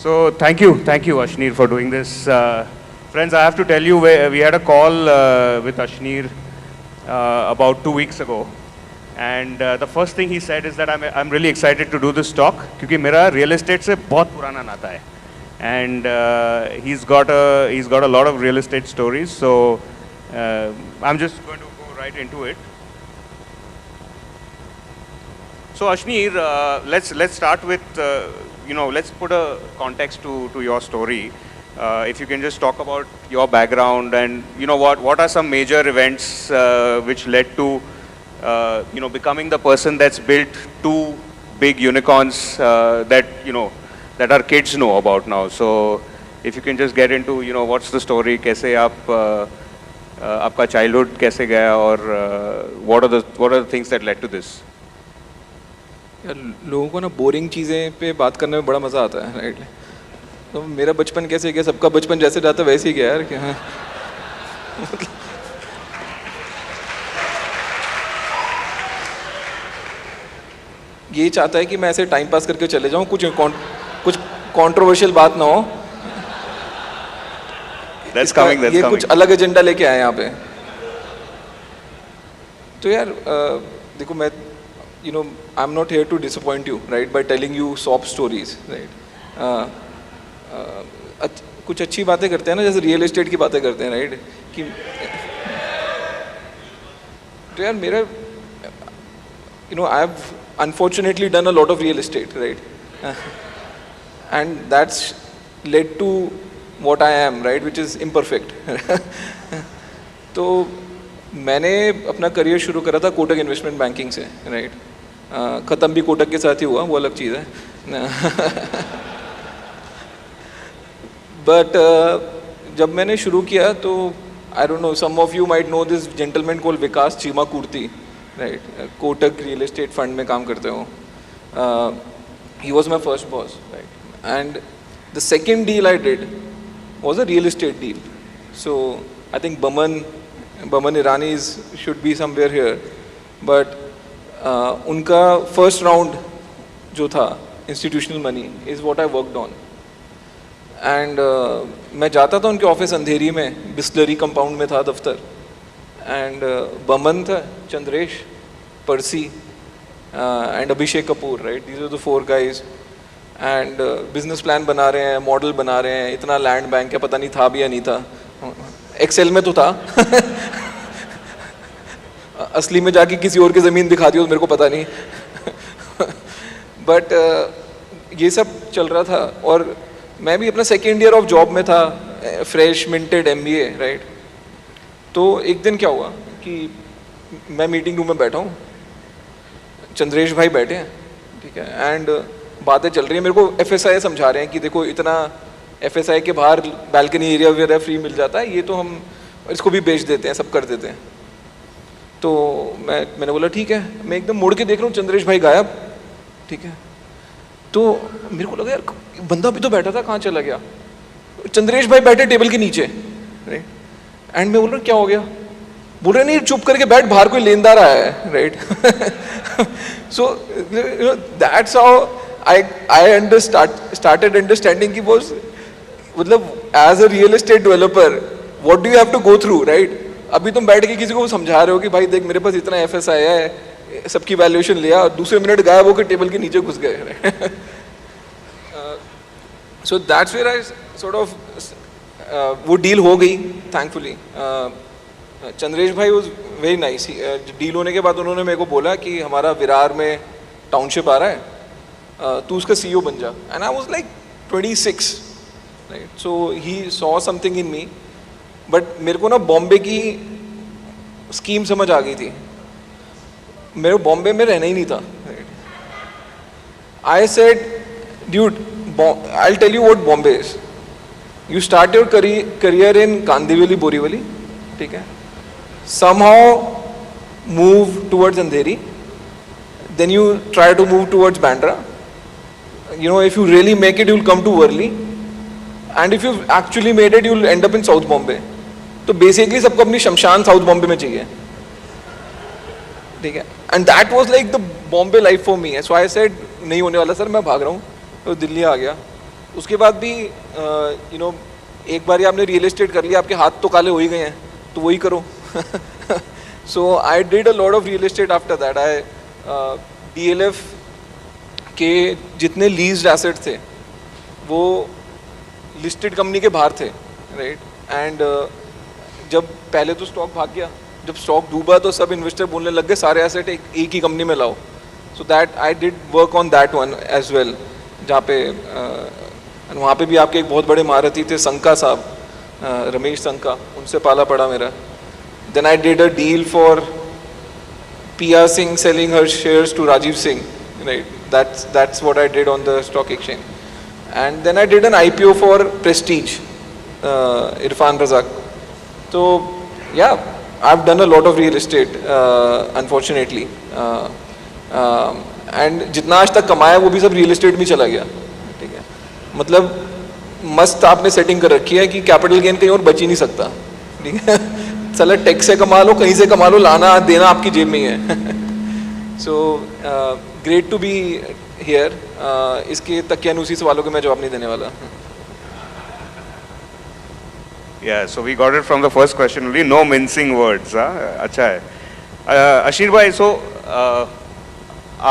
So thank you, Ashneer, for doing this. Friends, I have to tell you, we had a call with Ashneer about 2 weeks ago, and the first thing he said is that I'm really excited to do this talk क्योंकि मेरा real estate से बहुत पुराना नाता है, and he's got a lot of real estate stories. So I'm just going to go right into it. So Ashneer, let's start with let's put a context to your story. If you can just talk about your background and what are some major events which led to becoming the person that's built two big unicorns that our kids know about now. So if you can just get into what's the story, कैसे आप आपका childhood कैसे गया और what are the things that led to this? यार लोगों को ना बोरिंग चीज़ें पे बात करने में बड़ा मज़ा आता है, राइट? तो मेरा बचपन कैसे गया, सबका बचपन जैसे जाता वैसे ही गया यार, क्या है? ये चाहता है कि मैं ऐसे टाइम पास करके चले जाऊं, कुछ कंट्रोवर्शियल बात ना हो। ये कुछ अलग एजेंडा लेके आए यहाँ पे। तो यार देखो, मैं I'm not here to disappoint you, right, by telling you sob stories, right? कुछ अच्छी बातें करते हैं ना, जैसे रियल एस्टेट की बातें करते हैं, राइट? कि तो यार मेरा I have unfortunately done a lot of real estate, right? And that's led to what I am, right, which is imperfect. तो मैंने अपना करियर शुरू करा था कोटक इन्वेस्टमेंट बैंकिंग से, राइट? ख़त्म भी कोटक के साथ ही हुआ, वो अलग चीज़ है। बट जब मैंने शुरू किया तो I don't know, some of you might know this gentleman called Vikas Chima Kurthi, right? Kotak real estate fund में काम करते हो। He was my first boss, right? And the second deal I did was a real estate deal. So I think Boman Irani should be somewhere here, but उनका first round जो था institutional money is what I worked on. And मैं जाता था उनके office अंधेरी में, Bisleri compound में था दफ्तर. एंड बमन था, Chandresh, Percy and Abhishek Kapoor, right? These are the 4 guys. And business plan बना रहे हैं, मॉडल बना रहे हैं. इतना लैंड बैंक है, पता नहीं था भी या नहीं था. एक्सेल में तो था. असली में जाके किसी और की ज़मीन दिखा दी तो मेरे को पता नहीं. बट ये सब चल रहा था और मैं भी अपना सेकेंड ईयर ऑफ जॉब में था, फ्रेश मिंटेड MBA, राइट? तो एक दिन क्या हुआ कि मैं मीटिंग रूम में बैठा हूँ, चंद्रेश भाई बैठे हैं, ठीक है? एंड बातें चल रही हैं, मेरे को FSI समझा रहे हैं कि देखो इतना FSI के बाहर बैल्कनी एरिया वगैरह फ्री मिल जाता है, ये तो हम इसको भी बेच देते हैं, सब कर देते हैं. तो मैंने बोला ठीक है. मैं एकदम मुड़ के देख रहा हूँ, चंद्रेश भाई गायब, ठीक है? तो मेरे को लगा यार बंदा भी तो बैठा था, कहाँ चला गया? चंद्रेश भाई बैठे टेबल के नीचे, राइट? एंड मैं बोल रहा क्या हो गया? बोल रहे नहीं, चुप करके बैठ, बाहर कोई लेनदार आया है, right? So that's how I started understanding कि वो मतलब as a real estate developer what do you have to go through, right? अभी तुम बैठ के किसी को समझा रहे हो कि भाई देख मेरे पास इतना FSI है, सबकी वैल्यूएशन लिया, और दूसरे मिनट गायब होकर टेबल के नीचे घुस गए. So that's where I sort of वो डील हो गई थैंकफुली. चंद्रेश भाई वाज वेरी नाइस. डील होने के बाद उन्होंने मेरे को बोला कि हमारा विरार में टाउनशिप आ रहा है, तू उसका CEO बन जा. And I was like 26, right? So he saw something in me. But मेरे को ना बॉम्बे की स्कीम समझ आ गई थी. मेरे को बॉम्बे में रहना ही नहीं था, right? I said dude, I'll tell you what Bombay is. You start your career in Kandivali, Borivali, ठीक है? Somehow move towards Andheri, then you try to move towards Bandra. If you really make it, you'll come to Worli, and if you've actually made it, you'll end up in South Bombay. तो basically सबको अपनी शमशान south Bombay में चाहिए, ठीक है? And that was like the Bombay life for me. So I said नहीं होने वाला सर, मैं भाग रहा हूँ. तो दिल्ली आ गया. उसके बाद भी यू नो एक बार आपने रियल एस्टेट कर लिया, आपके हाथ तो काले हो ही गए हैं, तो वही करो. So I did a lot of real estate after that. I DLF के जितने लीज्ड एसेट थे वो लिस्टेड कंपनी के बाहर थे, राइट. एंड जब पहले तो स्टॉक भाग गया, जब स्टॉक डूबा तो सब इन्वेस्टर बोलने लग गए सारे एसेट एक ही कंपनी में लाओ. So that I did work on that one as well, जहाँ पे वहाँ पे भी आपके एक बहुत बड़े महारथी थे संका साहब, रमेश संका, उनसे पाला पड़ा मेरा. Then I did a deal for PR Singh selling her shares to Rajiv Singh, right. That's what I did on the stock exchange. And then I did an IPO for Prestige, Irfan Razak. So yeah, I've done a lot of real estate, unfortunately. And जितना आज तक कमाया वो भी सब real estate में चला गया, ठीक है. मतलब मस्त आपने सेटिंग कर रखी है कि कैपिटल गेन कहीं और बच ही नहीं सकता, ठीक है. चलो टैक्स से कमा लो, कहीं से कमा लो, लाना देना आपकी जेब में ही है. So great to be here. इसके तकियानुसी सवालों के मैं जवाब नहीं देने वाला. Yeah, so we got it from the first question only. No mincing words. अच्छा है. अशीर भाई, so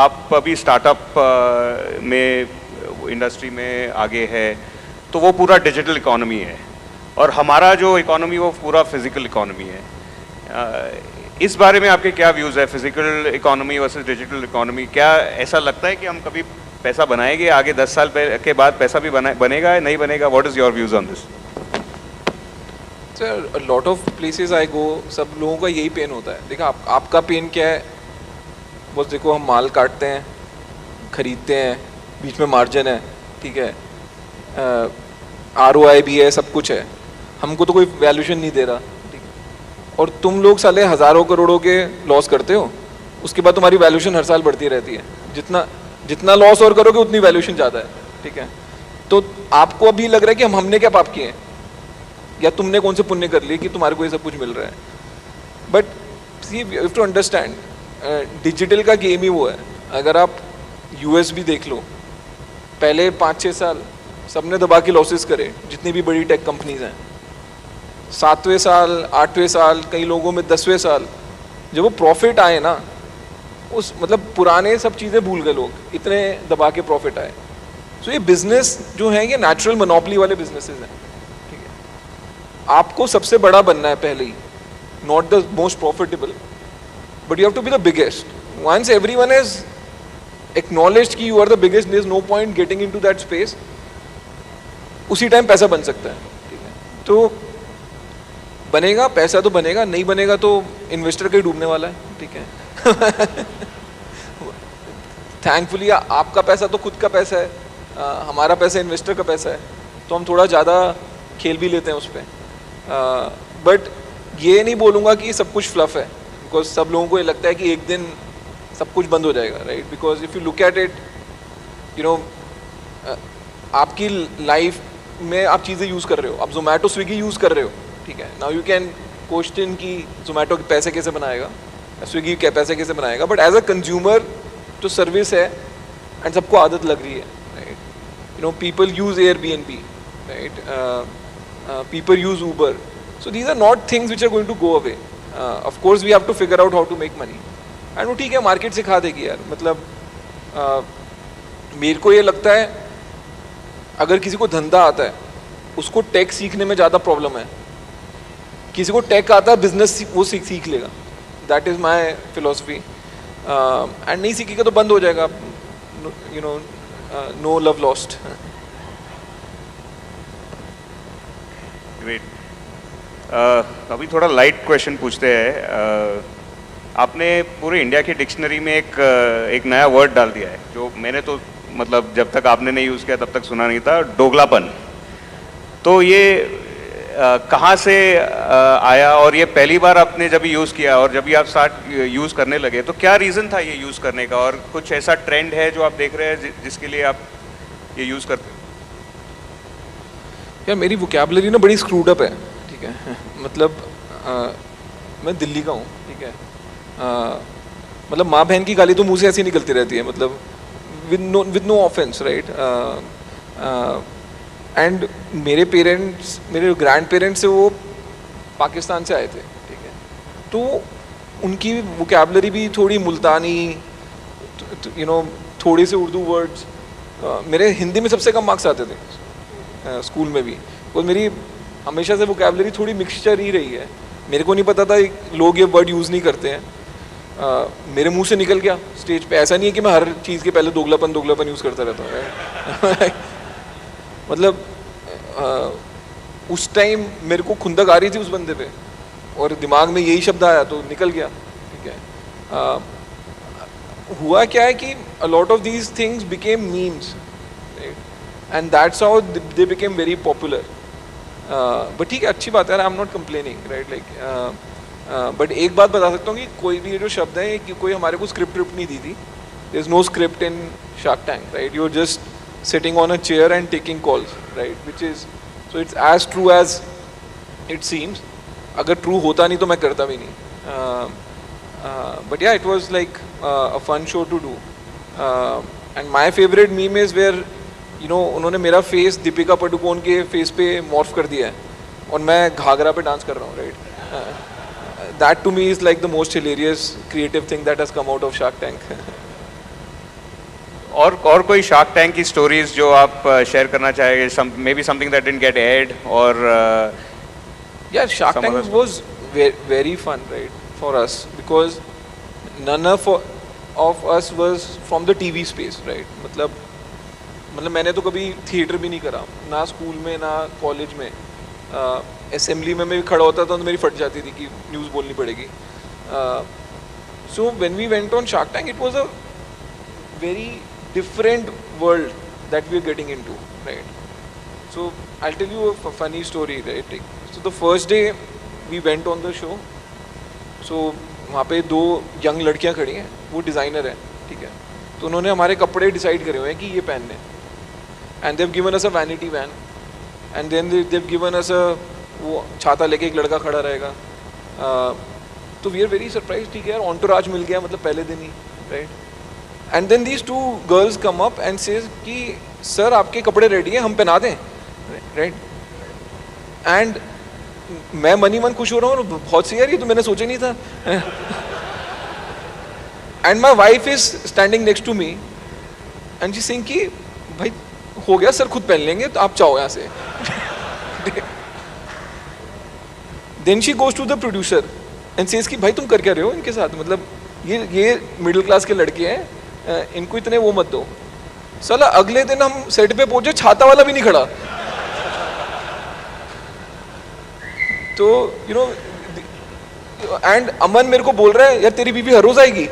आप अभी स्टार्टअप में इंडस्ट्री में आगे है, तो वो पूरा डिजिटल इकोनॉमी है और हमारा जो इकोनॉमी वो पूरा फिजिकल इकोनॉमी है. इस बारे में आपके क्या व्यूज़ है, physical economy versus digital economy? क्या ऐसा लगता है कि हम कभी पैसा बनाएंगे आगे 10 साल के बाद पैसा भी बनेगा नहीं बनेगा? What is your views on this? Sir, a lot of places I go, सब लोगों का यही पेन होता है. देखो आपका पेन क्या है, बस देखो हम माल काटते हैं, खरीदते हैं, बीच में मार्जिन है, ठीक है, ROI भी है, सब कुछ है, हमको तो कोई वैल्यूएशन नहीं दे रहा, ठीक है. और तुम लोग साले हज़ारों करोड़ों के लॉस करते हो, उसके बाद तुम्हारी वैल्यूएशन हर साल बढ़ती रहती है. जितना लॉस और करोगे उतनी वैल्यूएशन ज़्यादा है, ठीक है. तो आपको अभी लग रहा है कि हमने क्या पाप किए हैं या तुमने कौन से पुण्य कर लिए कि तुम्हारे को ये सब कुछ मिल रहा है. But see you have to understand, digital का गेम ही वो है. अगर आप US भी देख लो, पहले 5-6 साल सबने दबा के लॉसेस करे, जितनी भी बड़ी टेक कंपनीज हैं. 7वें साल 8वें साल, कई लोगों में 10वें साल जब वो प्रॉफिट आए ना, उस मतलब पुराने सब चीज़ें भूल गए लोग, इतने दबा के प्रॉफिट आए. सो ये बिजनेस जो है ये नेचुरल मोनोपोली वाले बिजनेसेस हैं, ठीक है. आपको सबसे बड़ा बनना है पहले ही, not the most profitable, but you have to be the biggest. Once everyone is acknowledged कि you are the biggest, there is no point getting into that space. उसी टाइम पैसा बन सकता है, ठीक है. तो बनेगा पैसा, तो बनेगा, नहीं बनेगा तो इन्वेस्टर का ही डूबने वाला है, ठीक है. थैंकफुली आपका पैसा तो खुद का पैसा है, हमारा पैसा इन्वेस्टर का पैसा है, तो हम थोड़ा ज़्यादा खेल भी लेते हैं उस पर. बट ये नहीं बोलूँगा कि सब कुछ फ्लफ है, बिकॉज सब लोगों को ये लगता है कि एक दिन सब कुछ बंद हो जाएगा, right. Because if you look at it, you know, आपकी लाइफ में आप चीज़ें यूज़ कर रहे हो, आप जोमेटो स्विगी यूज़ कर रहे हो, ठीक है. नाउ यू कैन क्वेश्चन कि जोमेटो के पैसे कैसे बनाएगा, स्विगी के पैसे कैसे बनाएगा, बट एज अ कंज्यूमर जो सर्विस है एंड सबको आदत लग रही है, right. You know, people use Airbnb, right, people use Uber. So these are not things which are going to go away. Of course we have to figure out how to make money, and वो ठीक है, market सिखा देगी यार. मतलब मेरे को ये लगता है अगर किसी को धंधा आता है उसको टेक सीखने में ज़्यादा प्रॉब्लम है. किसी को टेक आता है, बिजनेस वो सीख लेगा. That is my philosophy. And नहीं सीखेगा तो बंद हो जाएगा, you know, no love lost. Great. अभी थोड़ा लाइट क्वेश्चन पूछते हैं. आपने पूरे इंडिया की डिक्शनरी में एक नया वर्ड डाल दिया है जो मैंने तो मतलब जब तक आपने नहीं यूज़ किया तब तक सुना नहीं था, दोगलापन. तो ये कहाँ से आया और ये पहली बार आपने जब यूज़ किया और जब भी आप स्टार्ट यूज़ करने लगे तो क्या रीज़न था ये यूज़ करने का, और कुछ ऐसा ट्रेंड है जो आप देख रहे हैं जिसके लिए आप ये यूज़ करते हो? यार मेरी वोकैबुलरी ना बड़ी स्क्रूड अप है, ठीक है. मतलब मैं दिल्ली का हूँ, ठीक है. मतलब माँ बहन की गाली तो मुँह से ऐसी निकलती रहती है, मतलब with no offence, right. And मेरे पेरेंट्स, मेरे ग्रैंड पेरेंट्स से वो पाकिस्तान से आए थे, ठीक है, तो उनकी वोकेबलरी भी थोड़ी मुल्तानी, यू नो, थोड़े से उर्दू वर्ड्स। मेरे हिंदी में सबसे कम मार्क्स आते थे स्कूल में भी, और मेरी हमेशा से वोकेबलरी थोड़ी मिक्सचर ही रही है। मेरे को नहीं पता था लोग ये वर्ड यूज़ नहीं करते हैं, मेरे मुंह से निकल गया स्टेज पे। ऐसा नहीं है कि मैं हर चीज़ के पहले दोगलापन यूज़ करता रहता हूँ मतलब उस टाइम मेरे को खुंदक आ रही थी उस बंदे पे, और दिमाग में यही शब्द आया तो निकल गया, ठीक है। हुआ क्या है कि a lot of these things became memes, right? And that's how they became very popular. But ठीक है, अच्छी बात है, I'm not complaining, right? Like, but एक बात बता सकता हूँ कि कोई भी ये जो शब्द है कि कोई हमारे को स्क्रिप्ट नहीं दी थी। There's no script in Shark Tank, right? You're just sitting on a chair and taking calls, right? Which is, so it's as true as it seems. अगर true होता नहीं तो मैं करता भी नहीं। But yeah, it was like a fun show to do. And my favorite meme is where, you know, उन्होंने मेरा फेस दीपिका पादुकोण के फेस पे मॉर्फ कर दिया है और मैं घाघरा पे डांस कर रहा हूँ, right. That to me is like the most hilarious creative thing that has come out of Shark Tank. और कोई शार्क टैंक की स्टोरीज जो आप शेयर करना चाहेंगे, maybe something that didn't get aired, और Yeah, Shark Tank was very fun, right, for us, because none of us was from the TV space, right? मतलब मैंने तो कभी थिएटर भी नहीं करा, ना स्कूल में ना कॉलेज में। असेंबली में मैं भी खड़ा होता था तो मेरी फट जाती थी कि न्यूज़ बोलनी पड़ेगी। So when we went on Shark Tank, it was a very different world that we are getting into, right? So I'll tell you a funny story, right? So the first day we went on the show, so वहाँ पे दो young लड़कियाँ खड़ी हैं, वो designer है, ठीक है, तो उन्होंने हमारे कपड़े डिसाइड करे हुए हैं कि ये पहनने, and they've given us a vanity van, and then they've given us a, वो छाता लेके एक लड़का खड़ा रहेगा। तो वी आर वेरी सरप्राइज, ठीक है यार, ऑन्टोराज मिल गया मतलब पहले दिन ही, right. And then these two girls come up and says कि सर आपके कपड़े रेडी हैं, हम पहना दें, राइट। एंड मैं मन खुश हो रहा हूँ, बहुत सी यार, ये तो मैंने सोचा नहीं था। And my wife is standing next to me and जी सिंह कि भाई हो गया सर, खुद पहन लेंगे, तो आप चाहो यहाँ से। Then she goes to the producer and says कि भाई तुम कर क्या रहे हो इनके साथ, मतलब ये मिडिल क्लास के लड़के हैं, इनको इतने वो मत दो। साला अगले दिन हम सेट पे पहुंचे, छाता वाला भी नहीं खड़ा। तो यू नो, एंड अमन मेरे को बोल रहा है यार तेरी बीवी हर रोज आएगी।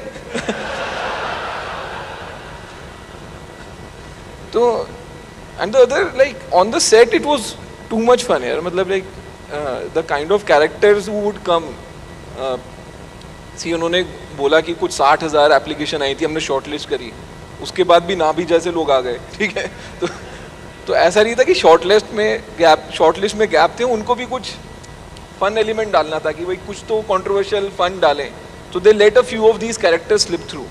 तो and the other, like on the set it was too much fun यार, मतलब like the kind of characters who would come. See उन्होंने बोला कि कुछ 60,000 एप्लीकेशन आई थी, हमने शॉर्टलिस्ट करी, उसके बाद भी ना भी जैसे लोग आ गए, ठीक है। तो ऐसा नहीं था कि शॉर्टलिस्ट में गैप थे, उनको भी कुछ फन एलिमेंट डालना था कि भाई कुछ तो कंट्रोवर्शियल फन डालें। तो they let a few of these characters slip through.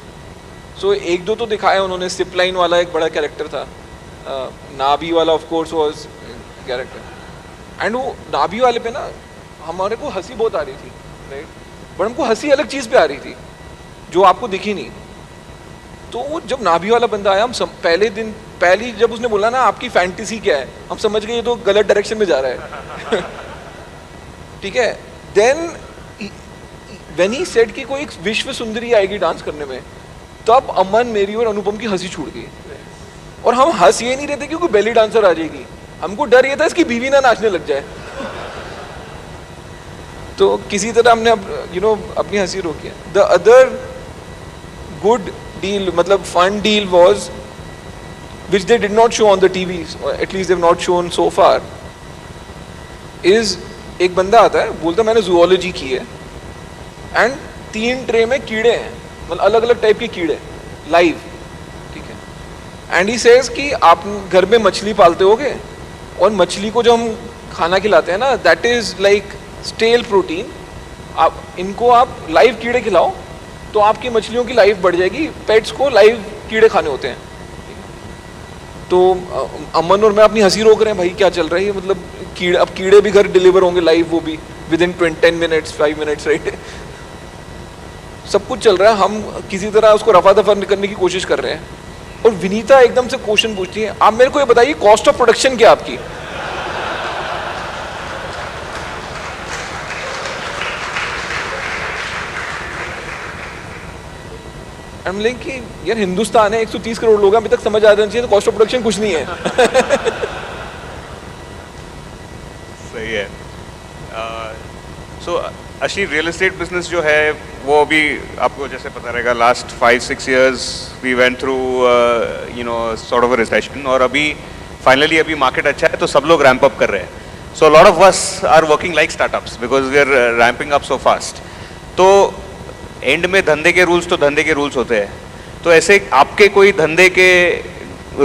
So एक दो तो दिखाया उन्होंने, सिप लाइन वाला एक बड़ा कैरेक्टर था, नाभी वाला of course was character. And वो नाभी वाले पे ना हमारे को हंसी बहुत आ रही थी, राइट, बट हमको हंसी अलग चीज़ पे आ रही थी जो आपको दिखी नहीं। तो वो जब नाभी वाला बंदा आया, हम पहली जब उसने बोला ना आपकी फैंटेसी क्या है, हम समझ गए ये तो गलत डायरेक्शन में जा रहा है। ठीक है। देन व्हेन ही सेड कि कोई एक विश्व सुंदरी आएगी डांस करने में, तब अमन, मेरी और अनुपम की हंसी छूट गई। और हम हंस ये नहीं रहे थे कि कोई बेली डांसर आ जाएगी, हमको डर ये था इसकी बीवी ना नाचने लग जाए। तो किसी तरह हमने अपनी हंसी रोकी है। द अदर गुड डील, मतलब fun deal was which they did not show on the TVs, or at least they've not shown so far, is एक बंदा आता है, बोलता मैंने जूलॉजी की है एंड 3 ट्रे में कीड़े हैं, मतलब अलग अलग टाइप के कीड़े लाइव, ठीक है। एंड ही सेज कि आप घर में मछली पालते होगे और मछली को जो हम खाना खिलाते हैं ना, that is like stale protein, आप इनको आप लाइव कीड़े खिलाओ तो आपकी मछलियों की लाइफ बढ़ जाएगी। पेट्स को लाइव कीड़े खाने होते हैं। तो अमन और मैं अपनी हंसी रोक रहे हैं, भाई क्या चल रहा है ये, मतलब अब कीड़े भी घर डिलीवर होंगे लाइव, वो भी with in 10 minutes 5 minutes, right. सब कुछ चल रहा है, हम किसी तरह उसको रफा दफा करने की कोशिश कर रहे हैं, और विनीता एकदम से क्वेश्चन पूछती है, आप मेरे को ये बताइए कॉस्ट ऑफ प्रोडक्शन क्या आपकी। हम लाइक कि यार हिंदुस्तान है, 130 करोड़ लोग हैं, अभी तक समझ आ जाना चाहिए तो कॉस्ट ऑफ प्रोडक्शन कुछ नहीं है। सही है। सो अशी रियल एस्टेट बिजनेस जो है वो अभी आपको जैसे पता रहेगा, last 5-6 years we went through you know sort of a recession, और अभी फाइनली अभी मार्केट अच्छा है तो सब लोग रैंप अप कर रहे हैं. So lot of us are working like startups because we are ramping up so fast. तो एंड में धंधे के रूल्स तो धंधे के रूल्स होते हैं. तो ऐसे आपके कोई धंधे के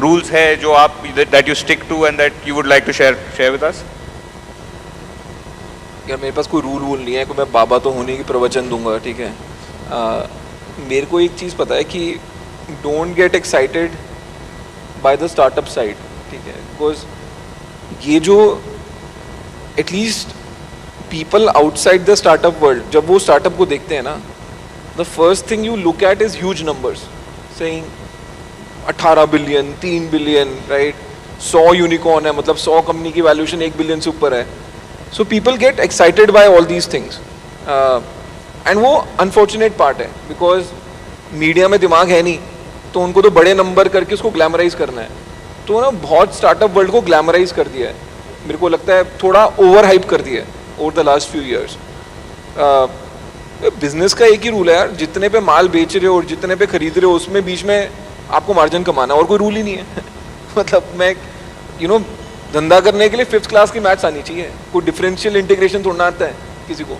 रूल्स है जो आप that you stick to and that you would like to share with us? यार मेरे पास कोई रूल नहीं है, कोई मैं बाबा तो होने की प्रवचन दूंगा, ठीक है. मेरे को एक चीज़ पता है कि don't get excited by the startup side, ठीक है. बिकॉज ये जो at least people outside the startup world जब वो स्टार्टअप को देखते हैं ना, the first thing you look at is huge numbers, saying 18 billion 3 billion, right. 100 unicorn है, मतलब 100 कंपनी की वैल्यूएशन 1 बिलियन से ऊपर है. So people get excited by all these things, and वो unfortunate part है because मीडिया में दिमाग है नहीं, तो उनको तो बड़े नंबर करके उसको ग्लैमराइज करना है. तो ना बहुत स्टार्टअप वर्ल्ड को ग्लैमराइज कर दिया है, मेरे को लगता है थोड़ा ओवर हाइप कर दिया है over the last few years. Business का एक ही रूल है यार, जितने पे माल बेच रहे हो और जितने पे खरीद रहे हो उसमें बीच में आपको मार्जिन कमाना, और कोई रूल ही नहीं है. मतलब मैं धंधा करने के लिए 5th क्लास की मैथ्स आनी चाहिए, कोई डिफरेंशियल इंटीग्रेशन थोड़ा आता है किसी को.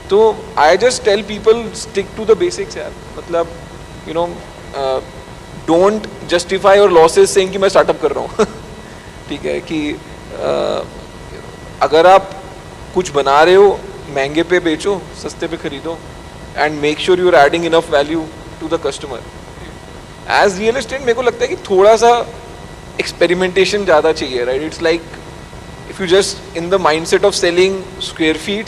तो I just tell people stick to the basics यार. मतलब don't justify your losses saying कि मैं स्टार्टअप कर रहा हूँ. ठीक है कि अगर आप कुछ बना रहे हो महंगे पे बेचो, सस्ते पे खरीदो, and make sure you are adding enough value to the customer. As real estate मेरे को लगता है कि थोड़ा सा एक्सपेरिमेंटेशन ज़्यादा चाहिए, right. It's like if you just in the mindset of selling square feet,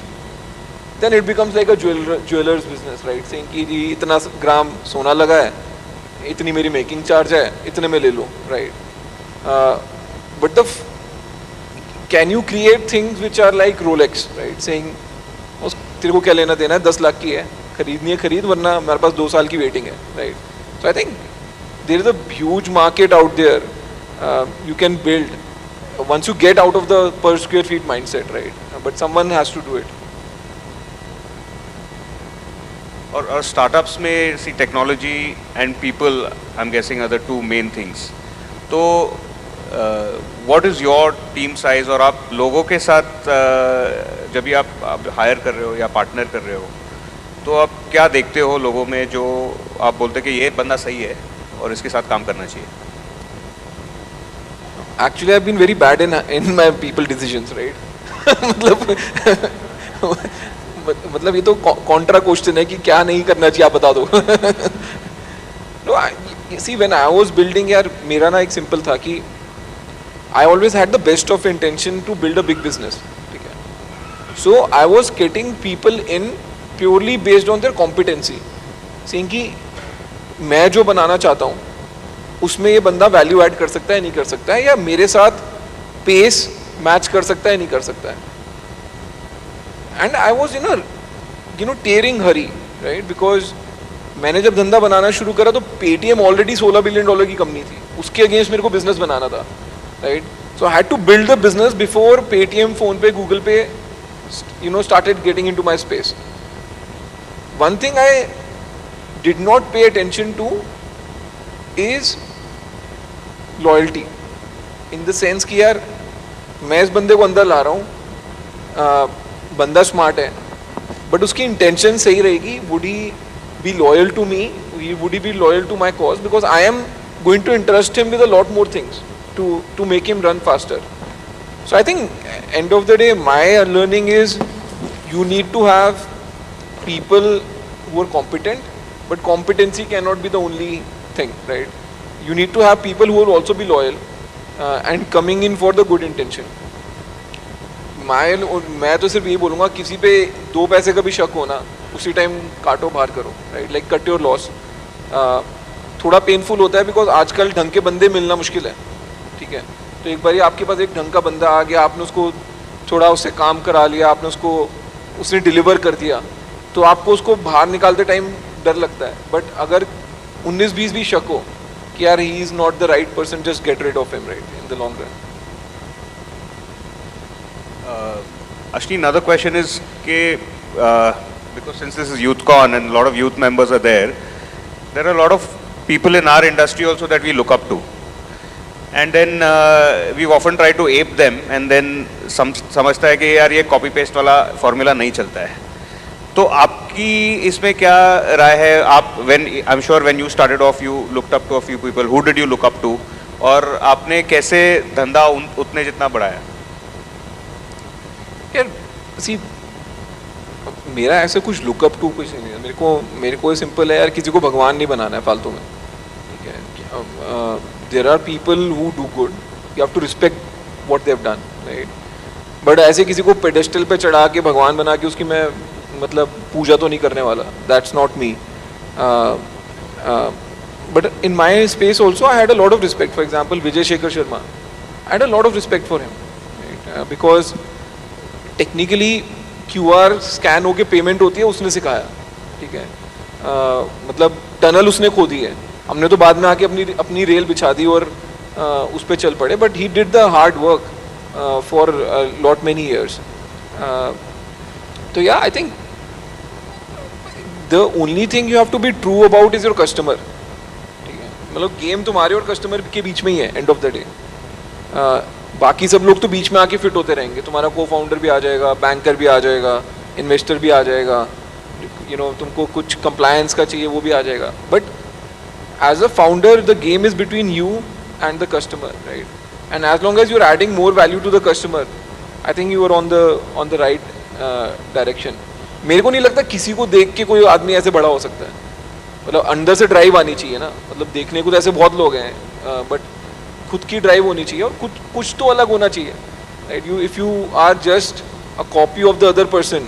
then it becomes like a jewellers business, right. Saying कि जी इतना ग्राम सोना लगा है, इतनी मेरी मेकिंग चार्ज है, इतने में ले लो, right. But the can you create things which are like Rolex, right. Saying तेरे को क्या लेना देना है, 10 लाख की है, खरीदनी है खरीद, वरना मेरे पास 2 साल की वेटिंग है, right. So I think there is a huge market out there. You can build once you get out of the per square feet mindset, right. But someone has to do it. और startups में see technology and people I am guessing are the 2 main things. तो what is your team size, और आप लोगों के साथ जब भी आप हायर कर रहे हो या पार्टनर कर रहे हो, तो आप क्या देखते हो लोगों में जो आप बोलते कि ये बंदा सही है और इसके साथ काम करना चाहिए? Actually, I've been very bad in my people decisions, right. मतलब ये तो कॉन्ट्रा क्वेश्चन है कि क्या नहीं करना चाहिए आप बता दो. No, see when I was building, यार मेरा ना एक सिंपल था कि I always had the best of intention to build a big business, ठीक है. So I was getting people in purely based on their competency, saying कि मैं जो बनाना चाहता हूँ उसमें ये बंदा वैल्यू ऐड कर सकता है नहीं कर सकता है, या मेरे साथ पेस मैच कर सकता है नहीं कर सकता है. And I was in tearing hurry, right. Because मैंने जब धंधा बनाना शुरू करा तो पेटीएम ऑलरेडी $16 बिलियन की कंपनी थी, उसके अगेंस्ट मेरे को बिजनेस बनाना था, right. So I had to build the business before Paytm, PhonePe, Google Pay started getting into my space. One thing I did not pay attention to is loyalty, in the sense कि यार मैं इस बंदे को अंदर ला रहा हूँ, बंदा स्मार्ट है, बट उसकी इंटेंशन सही रहेगी. Would he be loyal to me, would he be loyal to my cause, because I am going to interest him with a lot more things to make him run faster. So I think end of the day my learning is you need to have people who are competent, but competency cannot be the only thing, right. You need to have people who will also be loyal, and coming in for the good intention. मैं तो सिर्फ यही बोलूँगा, किसी पे 2 पैसे का भी शक हो ना, उसी टाइम काटो बाहर करो, right, like cut your loss. थोड़ा पेनफुल होता है बिकॉज आजकल ढंग के बंदे मिलना मुश्किल है, ठीक है. तो एक बार आपके पास एक ढंग का बंदा आ गया, आपने उसको थोड़ा उससे काम करा लिया, आपने उसने डिलीवर कर दिया, तो आपको उसको बाहर निकालते टाइम डर लगता है. बट अगर 19-20 भी शक हो कि यार he is not the right person, just get rid of him, right, in the long run. Ashni, another question is because since this is YouthCon and a lot of youth members are there are a lot of people in our industry also that we look up to, and then we've often tried to ape them, and then समझता है कि यार ये copy paste वाला formula नहीं चलता है. तो आपकी इसमें क्या राय है? आप I'm sure when you started off you looked up to a few people. Who did you look up to? और आपने कैसे धंधा उतने जितना बढ़ाया? यार सी, मेरा ऐसे कुछ लुकअप टू कुछ नहीं है. मेरे को सिंपल है यार, किसी को भगवान नहीं बनाना है फालतू में, ठीक है. There are people who do good, you have to respect what they have done, right. But ऐसे किसी को पेडेस्टल पे चढ़ा के भगवान बना के उसकी मैं मतलब पूजा तो नहीं करने वाला. That's not me. But in my space also I had a lot of respect. For example Vijay Shekhar Sharma, I had a lot of respect for him, because technically QR scan होके पेमेंट होती है, उसने सिखाया, ठीक है. मतलब टनल उसने खोदी है, हमने तो बाद में आके अपनी रेल बिछा दी और उस पर चल पड़े. But he did the hard work for lot many years. तो yeah I think the only thing you have to be true about is your customer, ठीक है. मतलब गेम तुम्हारे और कस्टमर के बीच में ही है एंड ऑफ द डे. बाकी सब लोग तो बीच में आके फिट होते रहेंगे. तुम्हारा को फाउंडर भी आ जाएगा, बैंकर भी आ जाएगा, इन्वेस्टर भी आ जाएगा, यू नो, तुमको कुछ कंप्लायंस का चाहिए वो भी आ जाएगा. But as a founder the game is between you and the customer, right. And as long as you are adding more value to the customer, I think you are on the right direction. मेरे को नहीं लगता किसी को देख के कोई आदमी ऐसे बड़ा हो सकता है. मतलब अंदर से ड्राइव आनी चाहिए ना. मतलब देखने को तो ऐसे बहुत लोग हैं, बट खुद की ड्राइव होनी चाहिए और कुछ तो अलग होना चाहिए, right. If you are just a copy of the other person,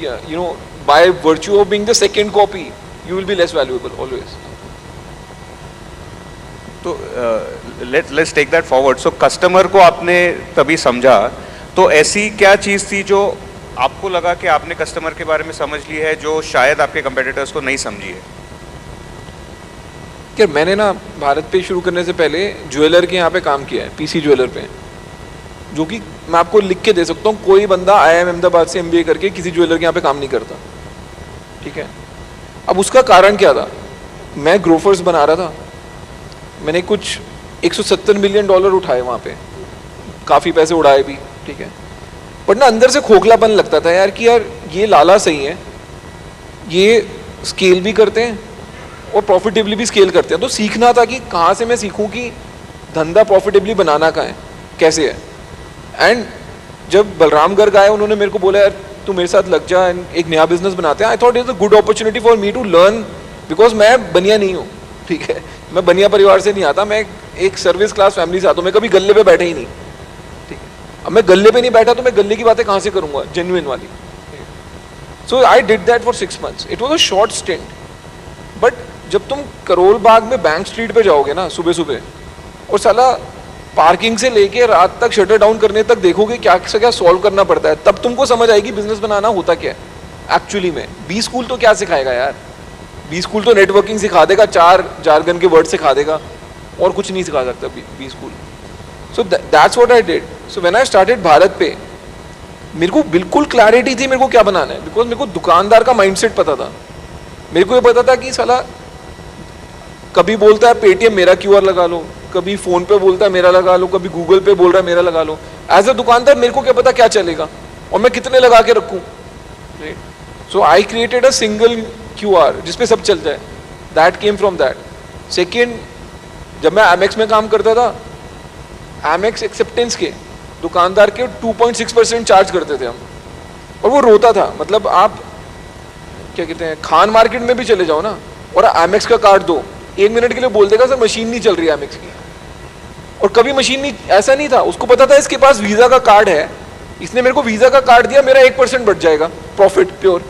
you know, by virtue of being the second copy, you will be less valuable always. तो let's take that forward. So customer को आपने तभी समझा, तो ऐसी क्या चीज़ थी जो आपको लगा कि आपने कस्टमर के बारे में समझ ली है जो शायद आपके कंपेटिटर्स को नहीं समझी है? यार मैंने ना भारत पे शुरू करने से पहले ज्वेलर के यहाँ पे काम किया है, PC ज्वेलर पे, जो कि मैं आपको लिख के दे सकता हूँ. कोई बंदा IIM अहमदाबाद से MBA करके किसी ज्वेलर के यहाँ पे काम नहीं करता, ठीक है. अब उसका कारण क्या था? मैं ग्रोफर्स बना रहा था, मैंने कुछ $170 मिलियन उठाए वहाँ पे, काफ़ी पैसे उड़ाए भी, ठीक है. बट ना अंदर से खोखलापन लगता था यार कि यार ये लाला सही है, ये स्केल भी करते हैं और प्रॉफिटेबली भी स्केल करते हैं. तो सीखना था कि कहाँ से मैं सीखूं कि धंधा प्रॉफिटेबली बनाना कहाँ है, कैसे है. एंड जब बलराम गर्ग आए, उन्होंने मेरे को बोला यार तू मेरे साथ लग जा, एक नया बिजनेस बनाते हैं. I thought is a good opportunity for me to learn, because मैं बनिया नहीं हूँ, ठीक है. मैं बनिया परिवार से नहीं आता, मैं एक सर्विस क्लास फैमिली से आता हूँ. मैं कभी गले पे बैठा ही नहीं, ठीक है. अब मैं गले पे नहीं बैठा तो मैं गले की बातें कहाँ से करूँगा, जेन्युइन वाली. So I did that for 6 months. It was a short stint. But जब तुम करोल बाग में बैंक स्ट्रीट पे जाओगे ना सुबह सुबह, और साला पार्किंग से लेके रात तक शटर डाउन करने तक देखोगे क्या से क्या सॉल्व करना पड़ता है, तब तुमको समझ आएगी बिजनेस बनाना होता क्या है एक्चुअली में. बी स्कूल तो क्या सिखाएगा यार? बी स्कूल तो नेटवर्किंग सिखा देगा, 4 जार्गन के वर्ड सिखा देगा, और कुछ नहीं सिखा सकता B school. So that's what I did. So when I started BharatPe, मेरे को बिल्कुल क्लैरिटी थी मेरे को क्या बनाना है, बिकॉज मेरे को दुकानदार का माइंडसेट पता था. मेरे को ये पता था कि साला कभी बोलता है पेटीएम मेरा QR लगा लो, कभी फोन पे बोलता है मेरा लगा लो, कभी गूगल पे बोल रहा है मेरा लगा लो. एज अ दुकानदार मेरे को क्या पता क्या चलेगा और मैं कितने लगा के रखूं, right. So I created a single QR जिसपे सब चल जाए. That came from that. Second, जब मैं Amex में काम करता था, Amex एक्सेप्टेंस के दुकानदार के 2.6% चार्ज करते थे हम, और वो रोता था. मतलब आप क्या कहते हैं, खान मार्केट में भी चले जाओ ना और Amex का कार्ड दो, 1 मिनट के लिए बोल देगा सर मशीन नहीं चल रही है Amex की, और कभी मशीन नहीं, ऐसा नहीं था, उसको पता था इसके पास वीजा का कार्ड है, इसने मेरे को वीजा का कार्ड दिया, मेरा 1% बच जाएगा प्रॉफिट प्योर,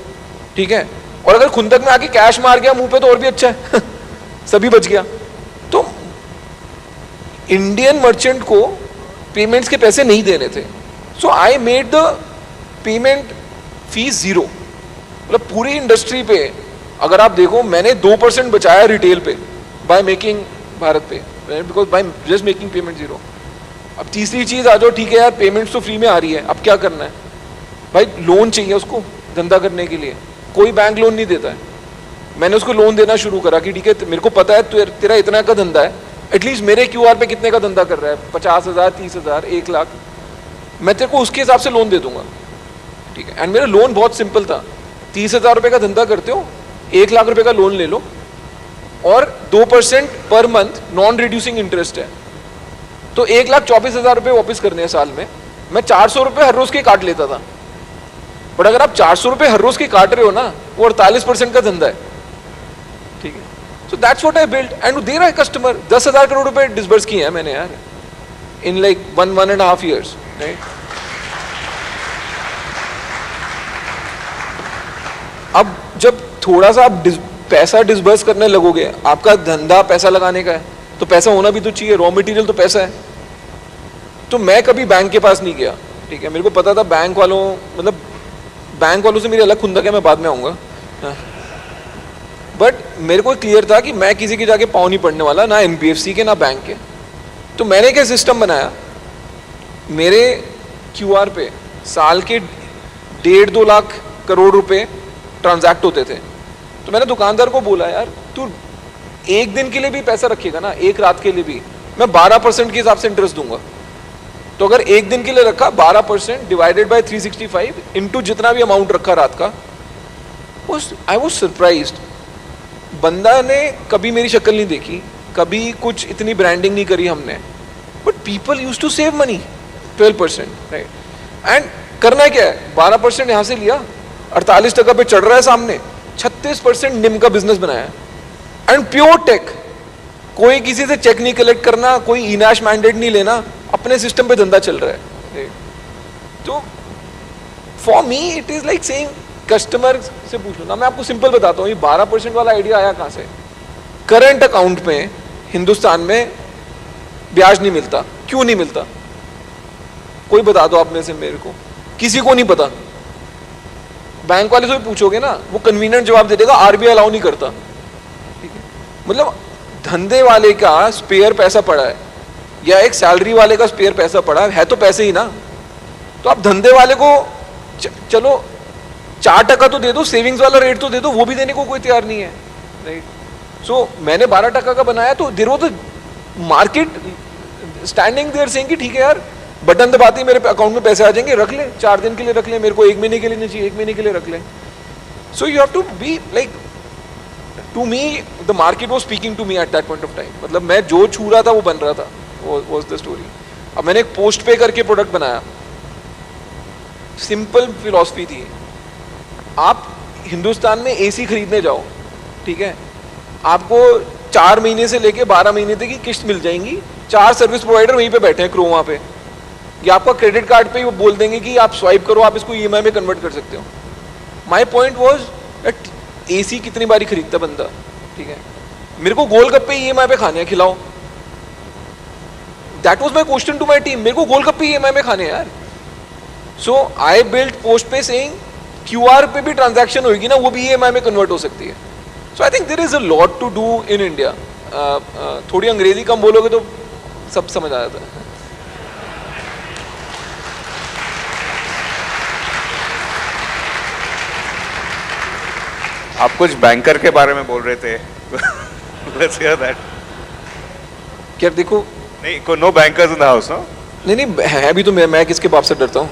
ठीक है। और अगर खुंदक में आके कैश मार गया मुंह पे तो और भी अच्छा है सभी बच गया। तो इंडियन मर्चेंट को पेमेंट्स के पैसे नहीं देने थे, so I made the payment fees zero. मतलब पूरी इंडस्ट्री पे अगर आप देखो, मैंने 2% बचाया रिटेल पे बाय मेकिंग भारत पे, because by just making payment zero. अब तीसरी चीज आ जाओ, ठीक है यार पेमेंट्स तो फ्री में आ रही है, अब क्या करना है भाई, लोन चाहिए उसको धंधा करने के लिए, कोई बैंक लोन नहीं देता है। मैंने उसको लोन देना शुरू करा कि ठीक है मेरे को पता है तेरा इतना का धंधा है, एटलीस्ट मेरे क्यूआर पे कितने का धंधा कर रहा है, 50,000, 30,000, 1 लाख, मैं तेरे को उसके हिसाब से लोन दे दूंगा, ठीक है। एंड मेरा लोन बहुत सिंपल था, 30,000 रुपये का धंधा करते हो, 1 लाख रुपए का लोन ले लो और 2% per month non reducing interest है, तो 1,24,000 रुपये वापस करने हैं साल में। मैं 400 रुपये हर रोज के काट लेता था, बट अगर आप 400 रुपये हर रोज के काट रहे हो ना, वो 48% का धंधा है, ठीक है। सो that's what I built and they रहा है कस्टमर। 10,000 करोड़ रुपए डिसबर्स किए हैं मैंने यार इन लाइक 1.5 years, राइट। अब जब थोड़ा सा आप पैसा डिसबर्स करने लगोगे, आपका धंधा पैसा लगाने का है, तो पैसा होना भी तो चाहिए, रॉ मटेरियल तो पैसा है। तो मैं कभी बैंक के पास नहीं गया, ठीक है, मेरे को पता था बैंक वालों, मतलब बैंक वालों से मेरी अलग खुंदक है, मैं बाद में आऊँगा, बट मेरे को क्लियर था कि मैं किसी के जाके पाँव नहीं पड़ने वाला, ना एनबीएफसी के ना बैंक के। तो मैंने क्या सिस्टम बनाया, मेरे क्यूआर पे साल के 1.5-2 लाख करोड़ रुपए ट्रांजैक्ट होते थे। तो मैंने दुकानदार को बोला, यार तू एक दिन के लिए भी पैसा रखेगा ना, एक रात के लिए भी, मैं 12% के हिसाब से इंटरेस्ट दूंगा। तो अगर एक दिन के लिए रखा 12% डिवाइडेड बाय 365 इंटू जितना भी अमाउंट रखा रात का, आई वॉज सरप्राइज्ड। बंदा ने कभी मेरी शक्ल नहीं देखी, कभी कुछ इतनी ब्रांडिंग नहीं करी हमने, but people use to save money 12%, right. And करना क्या है, 12% यहां से लिया, 48% पे चढ़ रहा है सामने, 36% निम का बिजनेस बनाया एंड प्योर टेक। कोई किसी से चेक नहीं कलेक्ट करना, कोई इनैश मैंडेट नहीं लेना, अपने सिस्टम पे धंधा चल रहा है। तो for me it is like saying, customer से पूछ लो ना, मैं आपको सिंपल बताता हूँ, ये 12% वाला आइडिया आया कहाँ से। करंट अकाउंट में हिंदुस्तान में ब्याज नहीं मिलता, क्यों नहीं मिलता, कोई बता दो आप में से मेरे को, किसी को नहीं पता। बैंक वाले से भी पूछोगे ना, वो कन्वीनियंट जवाब दे देगा, आरबीआई अलाउ नहीं करता, ठीक है। मतलब धंधे वाले का स्पेयर पैसा पड़ा है या एक सैलरी वाले का स्पेयर पैसा पड़ा है तो पैसे ही ना। तो आप धंधे वाले को चलो 4% तो दे दो, सेविंग्स वाला रेट तो दे दो, वो भी देने को कोई तैयार नहीं है, राइट। सो मैंने 12% का बनाया, तो there was the market standing there saying कि ठीक है यार, बटन दबाते ही मेरे अकाउंट में पैसे आ जाएंगे, रख ले, 4 दिन के लिए रख ले, मेरे को 1 महीने के लिए नहीं चाहिए, 1 महीने के लिए रख ले। So you have to be like, to me the market was speaking to me at that point of time. मतलब मैं जो छू रहा था वो बन रहा था, वाज द स्टोरी। अब मैंने एक पोस्ट पे करके प्रोडक्ट बनाया, सिंपल फिलॉसफी थी, आप हिंदुस्तान में एसी खरीदने जाओ, ठीक है, आपको 4 महीने से लेके 12 महीने तक की किस्त मिल जाएंगी, 4 सर्विस प्रोवाइडर वहीं पे बैठे हैं क्रोमा पे, या आपका क्रेडिट कार्ड पे ही वो बोल देंगे कि आप स्वाइप करो, आप इसको ईएमआई में कन्वर्ट कर सकते हो। My point was that AC कितनी बारी खरीदता बंदा, ठीक है, मेरे को गोलगप्पे ईएमआई पे खाने हैं, खिलाओ। That was my question to my team, मेरे को गोलगप्पे ईएमआई में खाने हैं यार। So I built PostPe saying QR पे भी ट्रांजैक्शन होगी ना, वो भी ईएमआई में कन्वर्ट हो सकती है। So I think there is a lot to do in India. थोड़ी अंग्रेजी कम बोलोगे तो सब समझ आ जाता है। आप कुछ बैंकर के बारे में बोल रहे थे, लेट्स हियर दैट। क्या देखो, नहीं, no bankers in the house, no? नहीं नहीं है भी तो, मैं किसके बाप से डरता हूँ।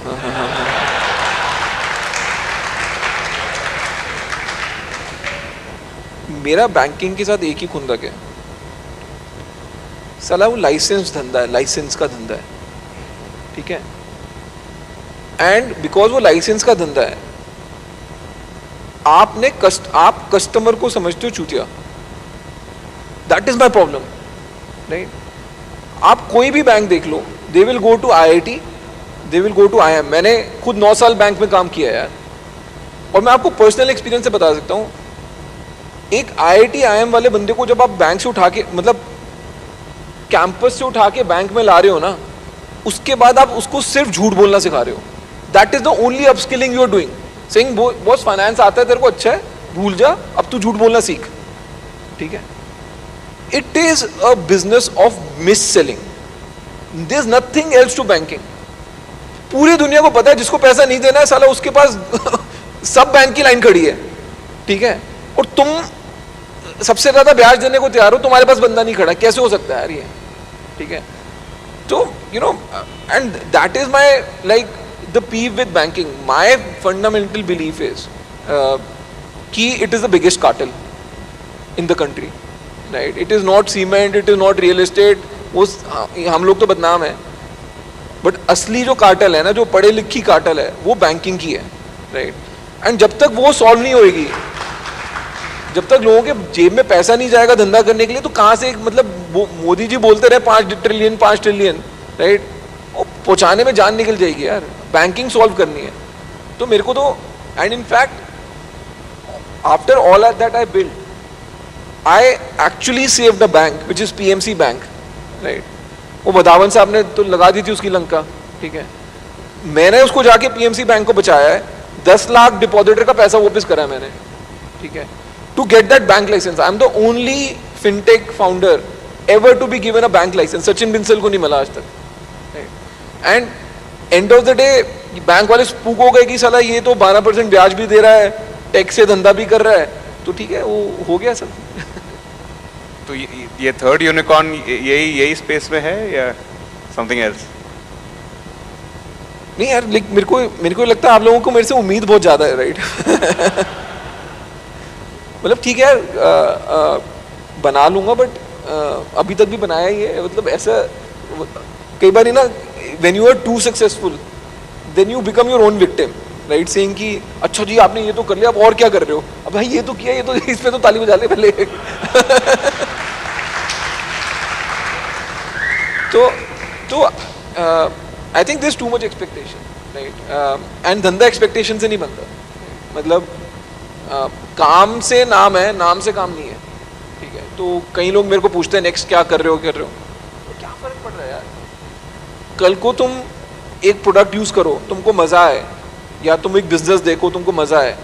मेरा बैंकिंग के साथ एक ही खुंदक है, साला वो लाइसेंस धंधा है, लाइसेंस का धंधा है, ठीक है। एंड बिकॉज वो लाइसेंस का धंधा है, आप कस्टमर को समझते हो चूतिया, that is my problem, right. आप कोई भी बैंक देख लो, they will go to IIT, they will go to IIM। मैंने खुद 9 साल बैंक में काम किया है यार, और मैं आपको पर्सनल एक्सपीरियंस से बता सकता हूँ, एक IIT IIM वाले बंदे को जब आप बैंक से उठा के, मतलब कैंपस से उठा के बैंक में ला रहे हो ना, उसके बाद आप उसको सिर्फ झूठ बोलना सिखा रहे हो। That is the only upskilling you are doing. Saying boss finance आता है तेरे को, अच्छा है, भूल जा, अब तू झूठ बोलना सीख, ठीक है। It is a business of misselling, there is nothing else to banking. पूरी दुनिया को पता है जिसको पैसा नहीं देना है साला उसके पास सब बैंक की लाइन खड़ी है, ठीक है, और तुम सबसे ज्यादा ब्याज देने को तैयार हो, तुम्हारे पास बंदा नहीं खड़ा, कैसे हो सकता है यार ये, ठीक है। तो you know, and that is my like the peeve with banking. My fundamental belief is कि it is the biggest cartel in the country, right. It is not cement, it is not real estate, वो हम लोग तो बदनाम है, but असली जो cartel है ना, जो पढ़े लिखी कार्टेल है, वो बैंकिंग की है, राइट। एंड जब तक वो सॉल्व नहीं होएगी, जब तक लोगों के जेब में पैसा नहीं जाएगा धंधा करने के लिए, तो कहाँ से, मतलब मोदी जी बोलते रहे 5 ट्रिलियन 5 ट्रिलियन, राइट, वो पहुँचाने में जान निकल जाएगी यार। बैंकिंग सॉल्व करनी है तो मेरे को तो, and in fact after all that I build, I actually saved a bank which is PMC bank, right. वो बदावन साहब ने तो लगा दी थी उसकी लंका, ठीक है, मैंने उसको जाके PMC बैंक को बचाया है, 10 लाख डिपॉजिटर का पैसा वापस करा है मैंने, ठीक है, to get that bank license. I am the only fintech founder ever to be given a bank license. Sachin बिंसल को नहीं मिला आज तक, and end of the day bank वाले स्पूक हो गए कि साला ये तो 12% ब्याज भी दे रहा है, टैक्स से धंधा भी कर रहा है, तो ठीक है, वो हो गया सब। तो ये थर्ड यूनिकॉर्न यही स्पेस में है या समथिंग एल्स? नहीं यार, मेरे को लगता है आप लोगों को मेरे से उम्मीद बहुत ज्यादा है, राइट। मतलब ठीक है यार, बना लूंगा, बट अभी तक भी बनाया ही है। मतलब ऐसा कई बार ही ना, when you are too successful then you become your own victim, right, saying कि अच्छा जी आपने ये तो कर लिया, अब और क्या कर रहे हो, अब भाई ये तो किया, ये तो इस पे तो ताली बजा ले पहले। तो I think this too much expectation, right, and धंधा एक्सपेक्टेशन से नहीं बनता। मतलब काम से नाम है, नाम से काम नहीं है, ठीक है। तो कई लोग मेरे को पूछते हैं नेक्स्ट क्या कर रहे हो, तो क्या फर्क पड़ रहा है यार, कल को तुम एक प्रोडक्ट यूज करो, तुमको मजा आए, या तुम एक बिजनेस देखो, तुमको मजा आए,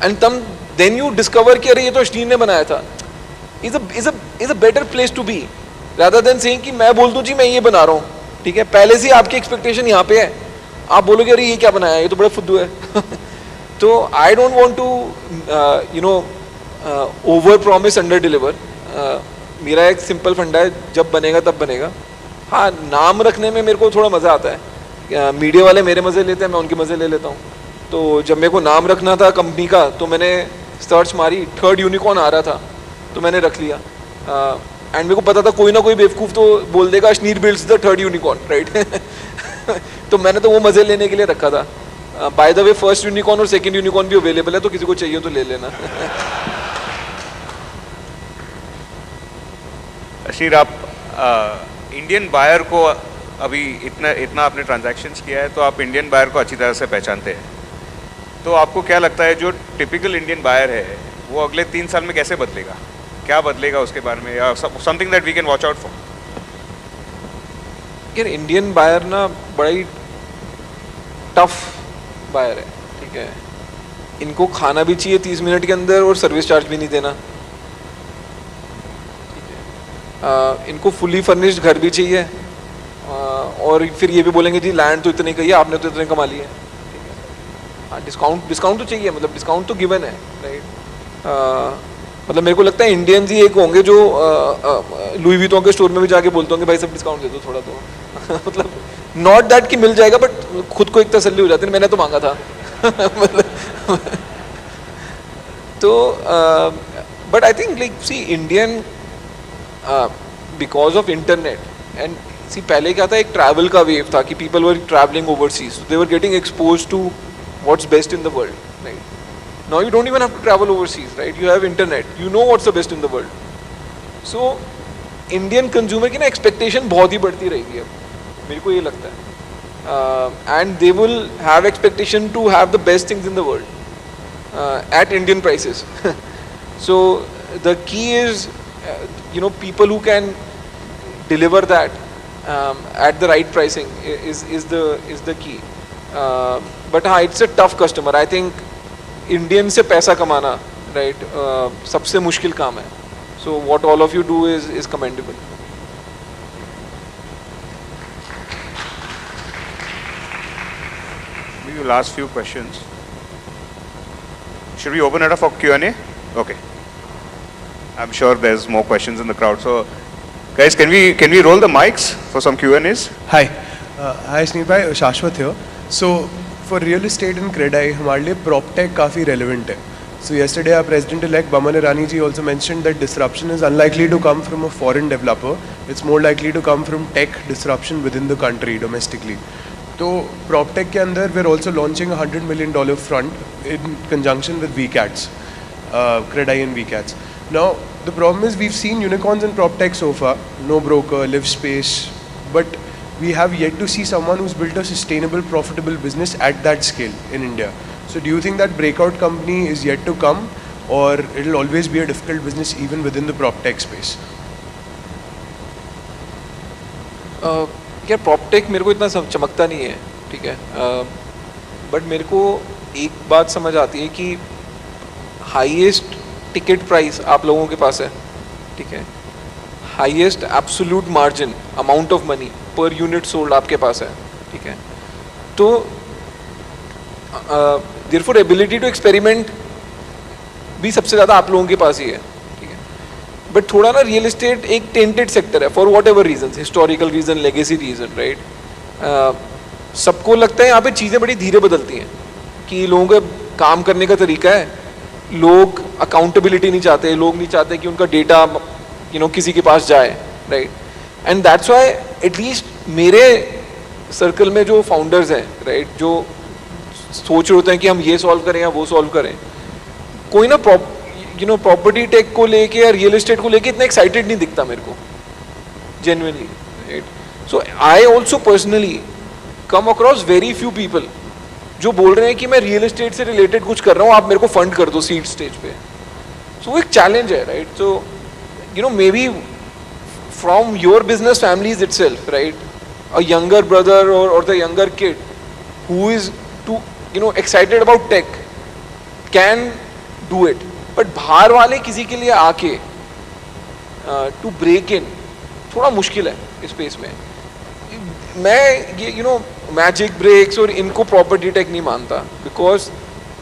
एंड तुम देन यू डिस्कवर कि अरे ये तो अश्लीन ने बनाया था, is a better place to be, rather than saying कि मैं बोल दूं जी मैं ये बना रहा हूँ, ठीक है, पहले से आपकी एक्सपेक्टेशन यहाँ पे है, आप बोलोगे अरे ये क्या बनाया, ये तो बड़ा फुद्दू है। तो I don't want to you know over promise under deliver. मेरा एक सिंपल फंडा है, जब बनेगा तब बनेगा। हाँ, नाम रखने में मेरे को थोड़ा मज़ा आता है, मीडिया वाले मेरे मज़े लेते हैं, मैं उनके मज़े ले लेता हूँ। तो जब मेरे को नाम रखना था कंपनी का, तो मैंने सर्च मारी, थर्ड यूनिकॉर्न आ रहा था, तो मैंने रख लिया। एंड मेरे को पता था कोई ना कोई बेवकूफ़ तो बोल देगा Ashneer builds the third unicorn, right. तो मैंने तो वो मज़े लेने के लिए रखा था। By the way first unicorn और सेकंड यूनिकॉर्न भी अवेलेबल है, तो किसी को चाहिए तो ले लेना। अशीर, आप इंडियन बायर को अभी इतना आपने ट्रांजैक्शंस किया है, तो आप इंडियन बायर को अच्छी तरह से पहचानते हैं। तो आपको क्या लगता है जो टिपिकल इंडियन बायर है वो अगले 3 साल में कैसे बदलेगा, क्या बदलेगा उसके बारे में, या something that we can watch out for? यार इंडियन बायर ना बड़ा ही टफ बायर है, ठीक है। इनको खाना भी चाहिए 30 मिनट के अंदर और सर्विस चार्ज भी नहीं देना, ठीक है। इनको फुली फर्निश्ड घर भी चाहिए, और फिर ये भी बोलेंगे जी लैंड तो इतने का ही है, आपने तो इतने कमा लिए, ठीक है। हाँ, डिस्काउंट तो चाहिए, मतलब डिस्काउंट तो गिवन है, राइट। मतलब मेरे को लगता है इंडियंस ही एक होंगे जो लुई विटॉन के स्टोर में भी जाके बोलते होंगे भाई सब डिस्काउंट दे दो थोड़ा तो। मतलब नॉट दैट कि मिल जाएगा, बट खुद को एक तसल्ली हो जाती है, मैंने तो मांगा था। मतलब तो but I think like see Indian because of internet and see, पहले क्या था, एक ट्रैवल का वेव था कि people were travelling overseas, they were getting expose to what's best in the world, right. Now you don't even have to travel overseas, right? You have internet. You know what's the best in the world. So Indian consumer की ना expectation बहुत ही बढ़ती रहेगी अब, मेरे को ये लगता है, and they will have expectation to have the best things in the world at Indian prices. So the key is, people who can deliver that at the right pricing is the key. But हाँ, it's a tough customer. I think Indian से पैसा कमाना, right, सबसे मुश्किल काम है. So what all of you do is commendable. Maybe last few questions. Should we open it up for Q&A? Okay. I'm sure there's more questions in the crowd. So, guys, can we roll the mics for some Q&As? Hi, hi Sneer bhai, Shashwat here. So for real estate and credit, हमारे लिए prop tech काफ़ी relevant है. So yesterday our President-elect Baman Irani ji also mentioned that disruption is unlikely to come from a foreign developer. It's more likely to come from tech disruption within the country domestically. तो prop tech के अंदर we're also launching a $100 million fund in conjunction with VCATs, credit and VCATs. Now the problem is we've seen unicorns in prop tech so far, No Broker, LiveSpace, but we have yet to see someone who's built a sustainable, profitable business at that scale in India. So do you think that breakout company is yet to come, or it'll always be a difficult business even within the prop tech space? यार prop tech मेरे को इतना चमकता नहीं है, ठीक है, but मेरे को एक बात समझ आती है कि हाईएस्ट टिकट प्राइस आप लोगों के पास है, ठीक है, highest absolute margin amount of money per unit sold आपके पास है, ठीक है, तो देयरफॉर एबिलिटी टू एक्सपेरिमेंट भी सबसे ज़्यादा आप लोगों के पास ही है, ठीक है, बट थोड़ा ना रियल एस्टेट एक टेंटेड सेक्टर है for whatever reason, historical reason, legacy reason, right. सबको लगता है यहाँ पे चीज़ें बड़ी धीरे बदलती हैं, कि लोगों का काम करने का तरीका है, लोग अकाउंटेबिलिटी नहीं चाहते, लोग नहीं चाहते कि उनका डेटा किसी के पास जाए, right. And that's why at least मेरे सर्कल में जो फाउंडर्स हैं, राइट, जो सोच रहे होते हैं कि हम ये सॉल्व करें या वो सॉल्व करें, कोई ना प्रॉपर्टी टेक को लेके या रियल एस्टेट को लेके इतना एक्साइटेड नहीं दिखता मेरे को genuinely, right. So I also personally come across very few people जो बोल रहे हैं कि मैं रियल एस्टेट से रिलेटेड कुछ कर रहा हूँ, आप मेरे को फंड कर दो सीड स्टेज पे. सो वो एक चैलेंज है, right. So maybe from your business families itself, right, a younger brother और the younger kid who is too excited about tech can do it, but बाहर वाले किसी के लिए आके टू ब्रेक इन थोड़ा मुश्किल है इस स्पेस में. मैं ये मैजिक ब्रेक्स और इनको प्रॉपर्टी टेक नहीं मानता, because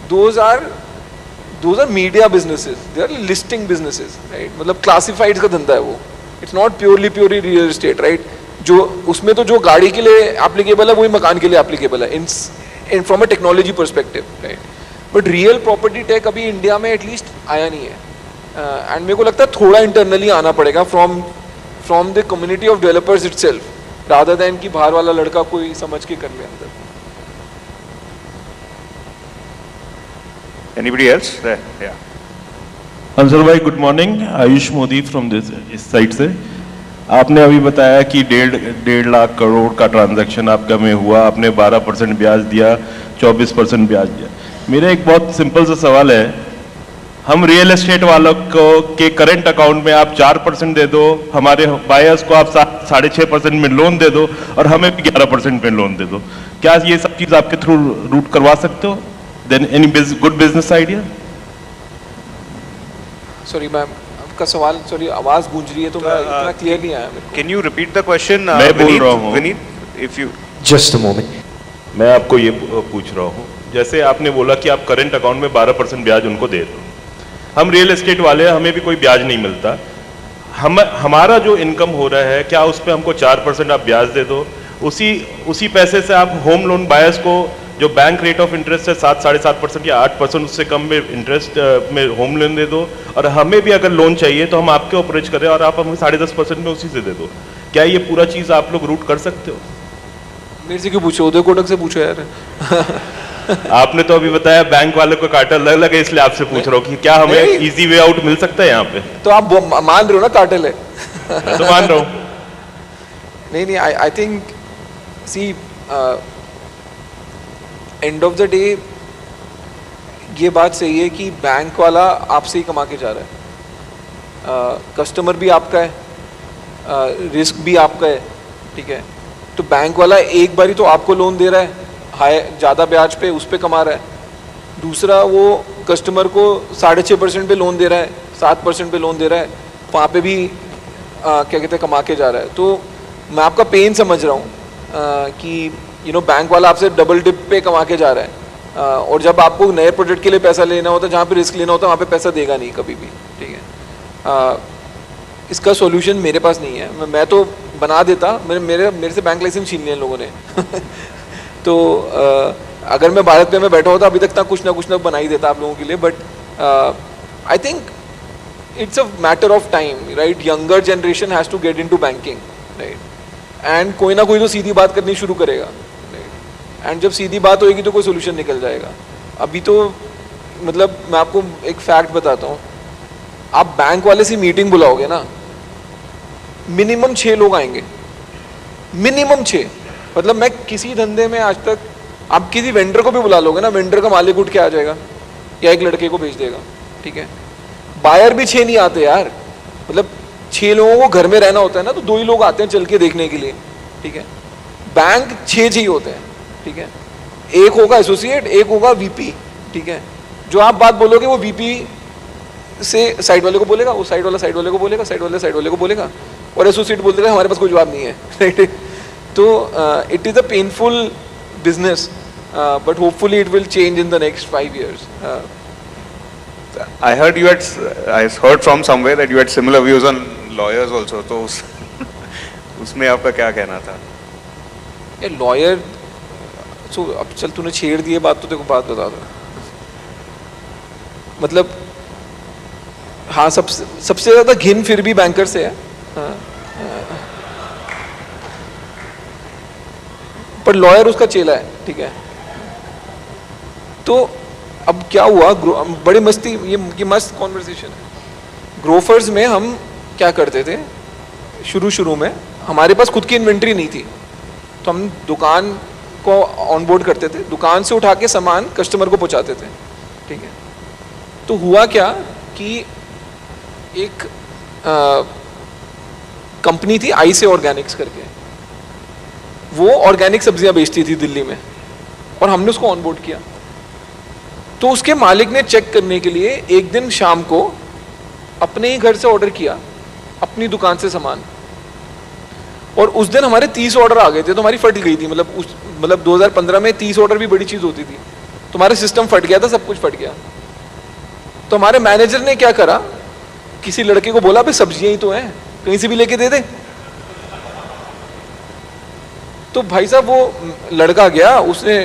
those are media businesses, they are listing businesses, right. मतलब क्लासिफाइड्स का धंधा है वो, it's not purely real estate, right. जो उसमें तो जो गाड़ी के लिए एप्लीकेबल है वही मकान के लिए एप्लीकेबल है in from a technology perspective, right. But real property tech अभी इंडिया में एटलीस्ट आया नहीं है, एंड मेरे को लगता है थोड़ा इंटरनली आना पड़ेगा from the community of developers itself, rather than कि बाहर वाला लड़का कोई समझ के कर ले अंदर. Anybody else? There, yeah. Ansar भाई good morning, Ayush Modi from this इस साइड से. आपने अभी बताया कि 1.5 लाख करोड़ का ट्रांजैक्शन आपका में हुआ, आपने 12% ब्याज दिया, 24% ब्याज दिया. मेरा एक बहुत सिंपल सा सवाल है, हम रियल एस्टेट वालों को के करंट अकाउंट में आप 4% दे दो, हमारे बायर्स को आप 6.5% में लोन दे दो और हमें भी 11% में लोन दे दो, क्या ये सब चीज़ आपके थ्रू रूट करवा सकते हो? Then any good business idea? Sorry ma'am, आपका सवाल, सॉरी आवाज गूंज रही है तो मैं इतना क्लियर नहीं आया मेरे को. Can you repeat the question? मैं बोल रहा हूँ. Vineet, if you Just a moment. मैं आपको ये पूछ रहा हूँ, जैसे आपने बोला कि आप करंट अकाउंट में 12% ब्याज उनको दे दो, हम रियल एस्टेट वाले हैं, हमें भी कोई ब्याज नहीं मिलता, हमारा जो इनकम हो रहा है क्या उस पर हमको 4% आप ब्याज दे दो, उसी पैसे से आप होम लोन बायर्स को जो बैंक रेट ऑफ इंटरेस्ट है 7-7.5% या 8%, उससे कम में इंटरेस्ट में होम लोन दे दो, और हमें भी अगर लोन चाहिए तो हम आपके अप्रोच करें और आप हमें 10.5% में उसी से दे दो. क्या ये पूरा चीज़ आप लोग रूट कर सकते हो? मेरे से क्यों पूछो, उदय कोटक से पूछो यार. आपने तो अभी बताया बैंक वालों का कार्टेल अलग अलग है, इसलिए आपसे पूछ रहा हूँ कि क्या हमें इजी वे आउट मिल सकता है यहाँ पे? तो आप मान रहे हो ना कार्टेल है. मैं तो मान रहा हूँ। नहीं, I think see end of the day ये बात सही है कि बैंक वाला आपसे ही कमा के जा रहा है, कस्टमर भी आपका है, रिस्क भी आपका है, ठीक है। तो बैंक वाला एक बारी तो आपको लोन दे रहा है हाई ज़्यादा ब्याज पे, उस पे कमा रहा है। दूसरा वो कस्टमर को 6.5% पे लोन दे रहा है, 7% पे लोन दे रहा है, वहाँ पे भी क्या कहते हैं कमा के जा रहा है। तो मैं आपका पेन समझ रहा हूँ कि बैंक वाला आपसे डबल डिप पे कमा के जा रहा है, और जब आपको नए प्रोजेक्ट के लिए पैसा लेना होता है, जहाँ पे रिस्क लेना होता है, वहाँ पे पैसा देगा नहीं कभी भी, ठीक है। इसका सॉल्यूशन मेरे पास नहीं है, मैं तो बना देता, मेरे से बैंक लाइसेंस छीन लिया इन लोगों ने तो अगर मैं भारत पे में बैठा होता अभी तक ना कुछ ना बना ही देता आप लोगों के लिए। But I think it's a matter of time, right. Younger generation has to get into banking, right, and कोई ना कोई तो सीधी बात करनी शुरू करेगा, राइट। एंड जब सीधी बात होएगी तो कोई सोल्यूशन निकल जाएगा। अभी तो मतलब मैं आपको एक फैक्ट बताता हूँ, आप बैंक वाले से मीटिंग बुलाओगे ना, मिनिमम 6 लोग आएंगे, मिनिमम 6। मतलब मैं किसी धंधे में आज तक, आप किसी वेंडर को भी बुला लोगे ना, वेंडर का मालिक उठ के आ जाएगा या एक लड़के को भेज देगा, ठीक है। बायर भी 6 नहीं आते यार, मतलब 6 लोगों को घर में रहना होता है ना, तो 2 ही लोग आते हैं चल के देखने के लिए, ठीक है। बैंक 6 चाहिए होते हैं, ठीक है। एक होगा एसोसिएट, एक होगा वीपी, ठीक है। जो आप बात बोलोगे वो वीपी से साइड वाले को बोलेगा, वो साइड वाला साइड वाले को बोलेगा, साइड वाला साइड वाले को बोलेगा, और एसोसिएट बोल देगा हमारे पास कोई जवाब नहीं है, राइट। तो it is a painful business, but hopefully it will change in the next 5 years. I heard from somewhere that you had similar views on lawyers also. तो उसमें आपका क्या कहना था? ये लॉयर, सो अब चल तूने छेड़ दिए बात, तो देखो बात बता दो। मतलब हाँ, सबसे ज़्यादा घिन फिर भी बैंकर से है, पर लॉयर उसका चेला है, ठीक है। तो अब क्या हुआ, बड़ी मस्ती, ये मस्त कॉन्वर्सेशन है। ग्रोफर्स में हम क्या करते थे, शुरू में हमारे पास खुद की इन्वेंट्री नहीं थी, तो हम दुकान को ऑनबोर्ड करते थे, दुकान से उठा के सामान कस्टमर को पहुंचाते थे, ठीक है। तो हुआ क्या कि एक कंपनी थी आईसे ऑर्गेनिक्स करके, वो ऑर्गेनिक सब्जियां बेचती थी दिल्ली में, और हमने उसको ऑनबोर्ड किया। तो उसके मालिक ने चेक करने के लिए एक दिन शाम को अपने ही घर से ऑर्डर किया, अपनी दुकान से सामान, और उस दिन हमारे 30 ऑर्डर आ गए थे, तो हमारी फट गई थी। मतलब 2015 में 30 ऑर्डर भी बड़ी चीज़ होती थी, तो हमारा सिस्टम फट गया था, सब कुछ फट गया। तो हमारे मैनेजर ने क्या करा, किसी लड़के को बोला भाई सब्जियां ही तो हैं, कहीं से भी लेके दे दे। तो भाई साहब वो लड़का गया, उसने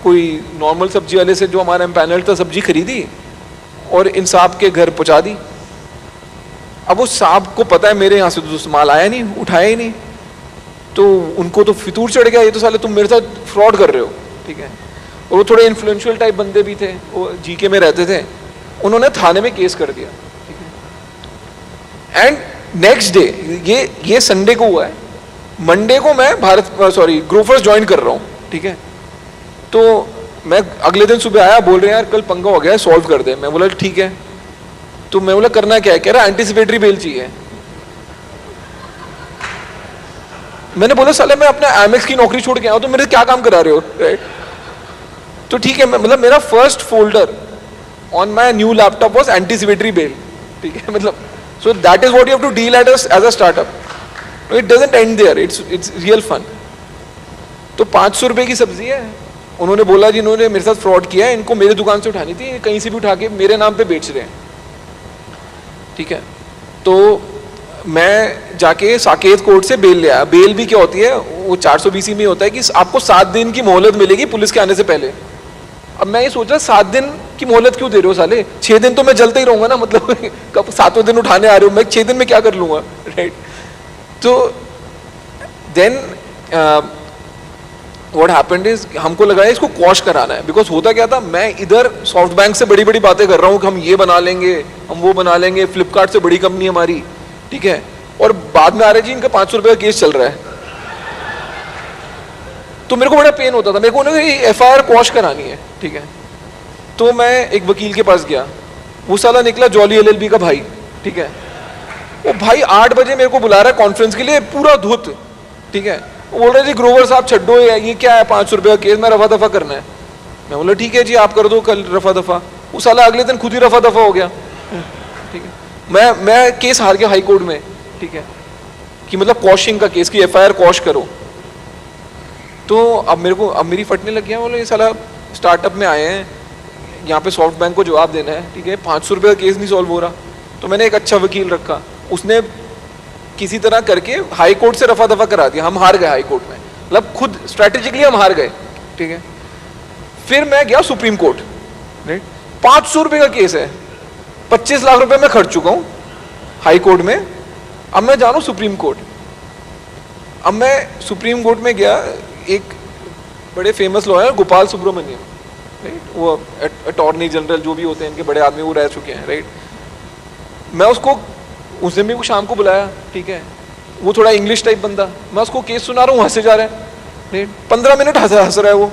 कोई नॉर्मल सब्जी वाले से जो हमारा एम्पैनल था सब्जी खरीदी और इन साहब के घर पहुंचा दी। अब वो साहब को पता है मेरे यहाँ से तो माल आया नहीं, उठाया ही नहीं, तो उनको तो फितूर चढ़ गया, ये तो साले तुम मेरे साथ फ्रॉड कर रहे हो, ठीक है। और वो थोड़े इन्फ्लुएंशियल टाइप बंदे भी थे, वो जीके में रहते थे, उन्होंने थाने में केस कर दिया, ठीक है। एंड नेक्स्ट डे, ये संडे को हुआ है, मंडे को मैं ग्रोफर्स ज्वाइन कर रहा हूँ, ठीक है। तो मैं अगले दिन सुबह आया, बोल रहे हैं यार कल पंगा हो गया है, सॉल्व कर दे। मैं बोला ठीक है। तो मैं बोला करना क्या है, कह रहा एंटीसिपेटरी बेल चाहिए। मैंने बोला साले मैं अपना एमएक्स की नौकरी छोड़ के आया, तो मेरे क्या काम करा रहे हो, राइट। तो ठीक है, मतलब मेरा first folder on my new laptop was anticipatory bail, ठीक है। मतलब so that is what you have to deal at as a startup, it doesn't end there, it's real fun. तो 500 रुपए की सब्जी है, उन्होंने बोला जी इन्होंने मेरे साथ फ्रॉड किया है, इनको मेरे दुकान से उठानी थी, कहीं से भी उठा के मेरे नाम पे बेच रहे हैं, ठीक है। तो मैं जाके साकेत कोर्ट से बेल ले आया। बेल भी क्या होती है, वो 420 में होता है कि आपको 7 दिन की मोहलत मिलेगी पुलिस के आने से पहले। अब मैं ये सोच रहा 7 दिन की मोहलत क्यों दे रहे हो साले, 6 दिन तो मैं जलता ही रहूंगा ना, मतलब कब 7वें दिन उठाने आ रहे हो, मैं 6 दिन में क्या कर लूंगा, राइट। तो देन व्हाट हैपेंड इज, हमको लगा इसको क्वॉश कराना है, बिकॉज होता क्या था, मैं इधर सॉफ्ट बैंक से बड़ी बड़ी बातें कर रहा हूँ कि हम ये बना लेंगे, हम वो बना लेंगे, फ्लिपकार्ट से बड़ी कंपनी हमारी, ठीक है, और बाद में आ रहे जी इनका 500 रुपये का केस चल रहा है। तो मेरे को बड़ा पेन होता था, मेरे को FIR क्वॉश करानी है, ठीक है। तो मैं एक वकील के पास गया, वो साला निकला जॉली LLB का भाई, ठीक है। वो भाई 8 बजे मेरे को बुला रहा है कॉन्फ्रेंस के लिए, पूरा धुत, ठीक है। वो बोल रहे जी ग्रोवर साहब छड्डो, ये क्या है 500 रुपये का केस, मैं रफा दफा करना है। मैं बोला ठीक है जी आप कर दो कल रफा दफा। वो साला अगले दिन खुद ही रफा दफा हो गया, ठीक है। मैं केस हार गया हाई कोर्ट में, ठीक है, कि मतलब कॉशिंग का केस, की FIR क्वॉश करो। तो अब मेरी फटने लग गया, बोले ये साला स्टार्टअप में आए हैं, यहाँ पे सॉफ्ट बैंक को जवाब देना है, ठीक है, 500 रुपये का केस नहीं सॉल्व हो रहा। तो मैंने एक अच्छा वकील रखा, उसने किसी तरह करके हाई कोर्ट से रफा दफा करा दिया, हम हार गए हाई कोर्ट में, मतलब खुद स्ट्रैटेजिकली हम हार गए, ठीक है। फिर मैं गया सुप्रीम कोर्ट, राइट, 500 रुपये का केस है, 25 लाख रुपए मैं खर्च चुका हूँ हाई कोर्ट में, अब मैं जा रहा हूँ सुप्रीम कोर्ट। अब मैं सुप्रीम कोर्ट में गया, एक बड़े famous lawyer Gopal Subramanium, right, वो अटॉर्नी जनरल जो भी होते हैं इनके बड़े आदमी, वो रह चुके हैं, राइट। मैं उसको उसने मेरे को शाम को बुलाया, ठीक है, वो थोड़ा इंग्लिश टाइप बंदा, मैं उसको केस सुना रहा हूँ, हंसे जा रहा है, राइट, 15 मिनट हंस रहा है वो।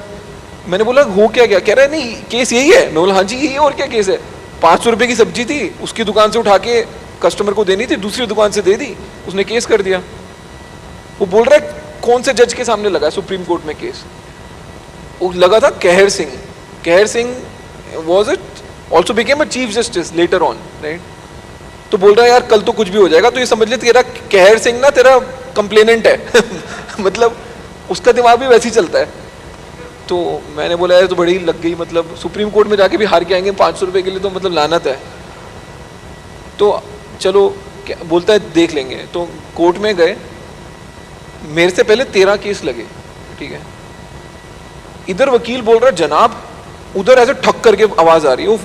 मैंने बोला हो क्या गया, कह रहा है नहीं केस यही है। मैं बोला हाँ जी यही है, और क्या केस है, 500 रुपये की सब्जी थी, उसकी दुकान से उठा के कस्टमर को देनी थी, दूसरी दुकान से दे दी, उसने केस कर दिया। वो बोल रहा है कौन से जज के सामने लगा सुप्रीम कोर्ट में केस, वो लगा था कहर सिंह। कहर Singh was it also became a chief justice later on, right. तो बोल रहा है यार कल तो कुछ भी हो जाएगा, तो ये समझ ले तेरा कहर सिंह ना तेरा कंप्लेनेंट है मतलब उसका दिमाग भी वैसे ही चलता है। तो मैंने बोला यार तो बड़ी लग गई, मतलब सुप्रीम कोर्ट में जाके भी हार के आएंगे 500 रुपये के लिए, तो मतलब लानत है। तो चलो क्या बोलता है देख लेंगे। तो कोर्ट में गए, मेरे से पहले 13 केस लगे, ठीक है। इधर वकील बोल रहा है जनाब, उधर ऐसे ठक करके आवाज आ रही है, वो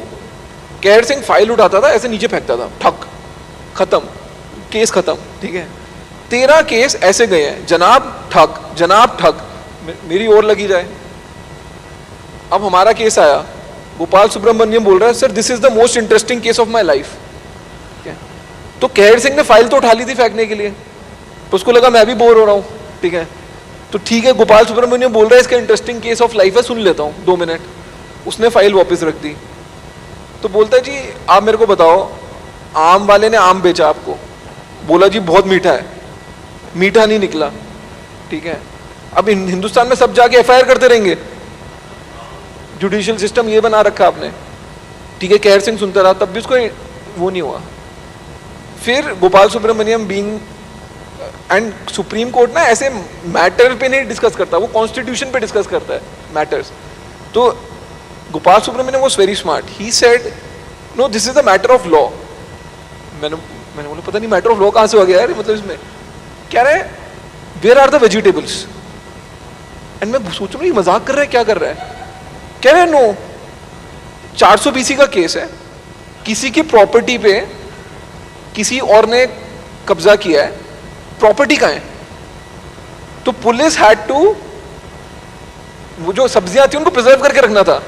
कहर सिंह फाइल उठाता था, ऐसे नीचे फेंकता था, ठक, खत्म, केस खत्म, ठीक है। 13 केस ऐसे गए हैं, जनाब ठक, जनाब ठक, मेरी ओर लगी जाए। अब हमारा केस आया, गोपाल सुब्रमण्यम बोल रहा है sir this is the most interesting case of my life. तो कहर सिंह ने फाइल तो उठा ली थी फेंकने के लिए, तो उसको लगा मैं भी बोर हो रहा हूँ, ठीक है। तो ठीक है गोपाल सुब्रमण्यम बोल रहा है इसका इंटरेस्टिंग केस ऑफ लाइफ है, सुन लेता हूँ 2 मिनट। उसने फाइल वापस रख दी। तो बोलता है जी आप मेरे को बताओ, आम वाले ने आम बेचा आपको, बोला जी बहुत मीठा है, मीठा नहीं निकला, ठीक है। अब हिंदुस्तान में सब जाके FIR करते रहेंगे, जुडिशियल सिस्टम ये बना रखा आपने, ठीक है। कहर सिंह सुनता रहा, तब भी उसको वो नहीं हुआ। फिर Gopal Subramanium being, and Supreme Court ना ऐसे मैटर पे नहीं डिस्कस करता, वो कॉन्स्टिट्यूशन पे डिस्कस करता है मैटर्स। तो Gopal Subramanium was very smart, he said no this is the matter of law. मैंने बोला पता नहीं मैटर ऑफ लॉ कहाँ से हो गया यार, मतलब इसमें क्या रहा है, where are the vegetables. And मैं सोच रहा हूँ मजाक कर रहा है क्या कर रहा है, कह रहे नो 400 BC का केस है, किसी की प्रॉपर्टी पे किसी और ने कब्जा किया है, प्रॉपर्टी का है, तो पुलिस हैड टू, वो जो सब्जियां थी उनको प्रिजर्व करके रखना था।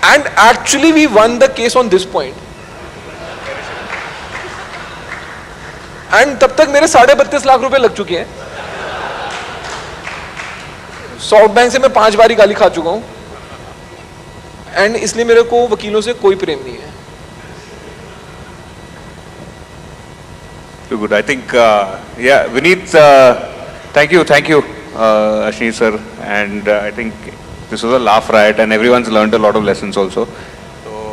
And actually we won the case on this point. And तब तक मेरे 32.5 लाख रुपए लग चुके हैं। सॉफ्ट बैंक से मैं 5 बारी गाली खा चुका हूं, एंड इसलिए मेरे को वकीलों से कोई प्रेम नहीं है। Too good. I think, yeah, Vineet, thank you, Ashneer sir, and I think this was a laugh riot, and everyone's learned a lot of lessons also.